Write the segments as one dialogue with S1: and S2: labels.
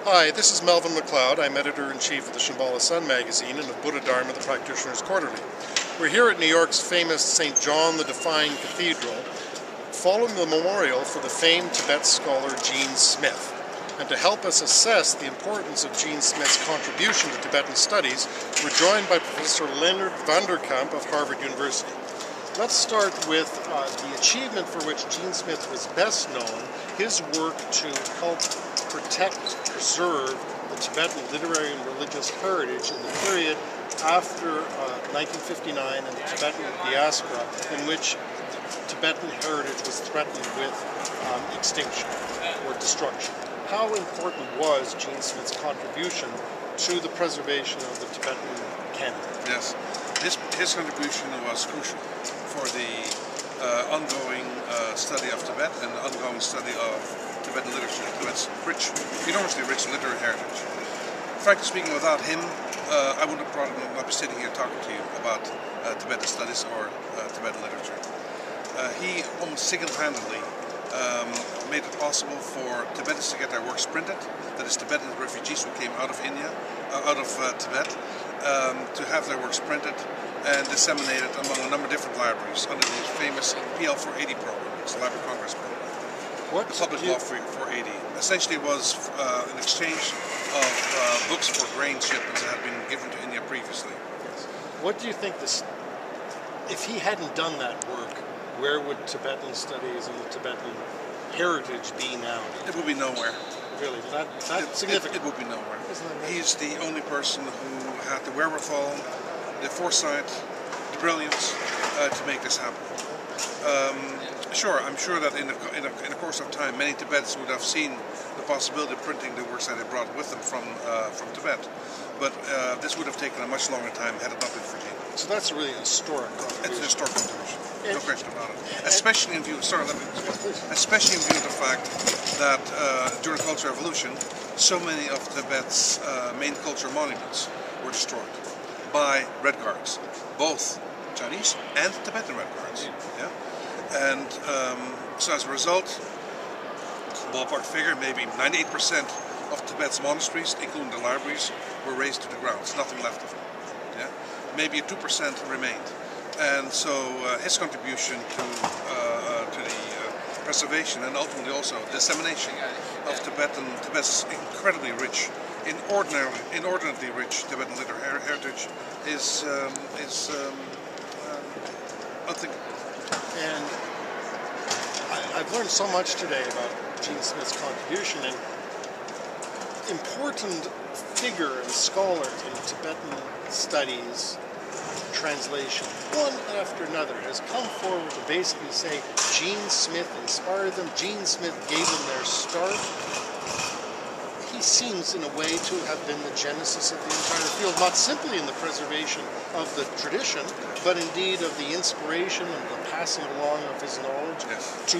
S1: Hi, this is Melvin MacLeod. I'm editor-in-chief of the Shambhala Sun magazine and of Buddha Dharma, the Practitioner's Quarterly. We're here at New York's famous St. John the Defying Cathedral, following the memorial for the famed Tibet scholar Gene Smith. And to help us assess the importance of Gene Smith's contribution to Tibetan studies, we're joined by Professor Leonard of Harvard University. Let's start with the achievement for which Gene Smith was best known, his work to help protect, preserve the Tibetan literary and religious heritage in the period after 1959 and the Tibetan diaspora, in which Tibetan heritage was threatened with extinction or destruction. How important was Gene Smith's contribution to the preservation of the Tibetan canon?
S2: Yes, his contribution was crucial for the ongoing study of Tibet and the ongoing study of Tibetan literature, Tibet's enormously rich literary heritage. Frankly speaking, without him, I would not be sitting here talking to you about Tibetan studies or Tibetan literature. He almost single-handedly made it possible for Tibetans to get their works printed, that is, Tibetan refugees who came out of India, Tibet, to have their works printed and disseminated among a number of different libraries under the famous PL 480 program. It's the Library of Congress program.
S1: What
S2: the Public Law 480. Essentially it was an exchange of books for grain shipments that had been given to India previously.
S1: Yes. What do you think if he hadn't done that work, where would Tibetan studies and the Tibetan heritage be now?
S2: It would be nowhere.
S1: Really? That's significant.
S2: It would be nowhere. He's the only person who had the wherewithal, the foresight, the brilliance to make this happen. Sure, I'm sure that in the course of time, many Tibetans would have seen the possibility of printing the works that they brought with them from Tibet. But this would have taken a much longer time had it not been for Gene.
S1: So that's really a historic contribution.
S2: It's a historic contribution, no question about it. Especially in view, especially in view of the fact that during the Cultural Revolution, so many of Tibet's main cultural monuments were destroyed by Red Guards, both Chinese and Tibetan Red Guards. Yeah? And so as a result, ballpark figure, maybe 98% of Tibet's monasteries, including the libraries, were razed to the ground. There's nothing left of them. Yeah? Maybe 2% remained. And so his contribution to the preservation and ultimately also dissemination of Tibet's incredibly rich, inordinately rich Tibetan literary heritage is unthinkable.
S1: And I've learned so much today about Gene Smith's contribution, and important figure and scholar in Tibetan studies, translation, one after another, has come forward to basically say Gene Smith inspired them, Gene Smith gave them their start. He seems in a way to have been the genesis of the entire field, not simply in the preservation of the tradition, but indeed of the inspiration and the passing along of his knowledge to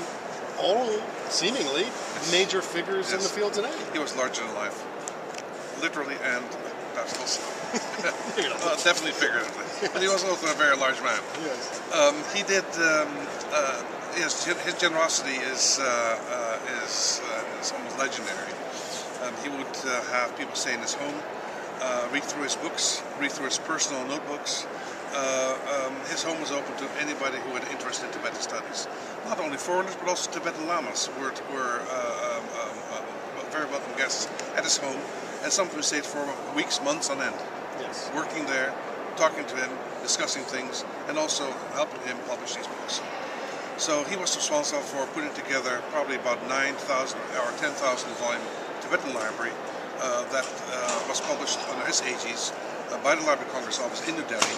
S1: all, seemingly, major figures in the field today.
S2: He was larger than life, literally and also definitely figuratively. But he was also a very large man.
S1: Yes.
S2: He did. His generosity is almost legendary. He would have people stay in his home, read through his books, read through his personal notebooks. His home was open to anybody who had interest in Tibetan studies. Not only foreigners, but also Tibetan lamas were very welcome guests at his home, and sometimes stayed for weeks, months on end.
S1: Yes.
S2: Working there, talking to him, discussing things, and also helping him publish these books. So he was responsible for putting together probably about 9,000 or 10,000 volume Tibetan library that was published under his aegis by the Library of Congress office in New Delhi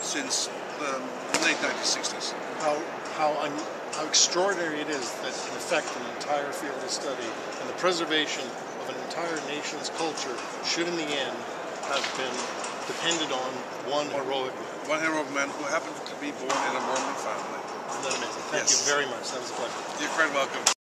S2: since the late 1960s.
S1: How extraordinary it is that, in effect, an entire field of study and the preservation of an entire nation's culture should, in the end, have been dependent on one heroic man.
S2: One heroic man who happened to be born in a Mormon family.
S1: Isn't that amazing? Thank you very much. That was a pleasure.
S2: You're quite welcome.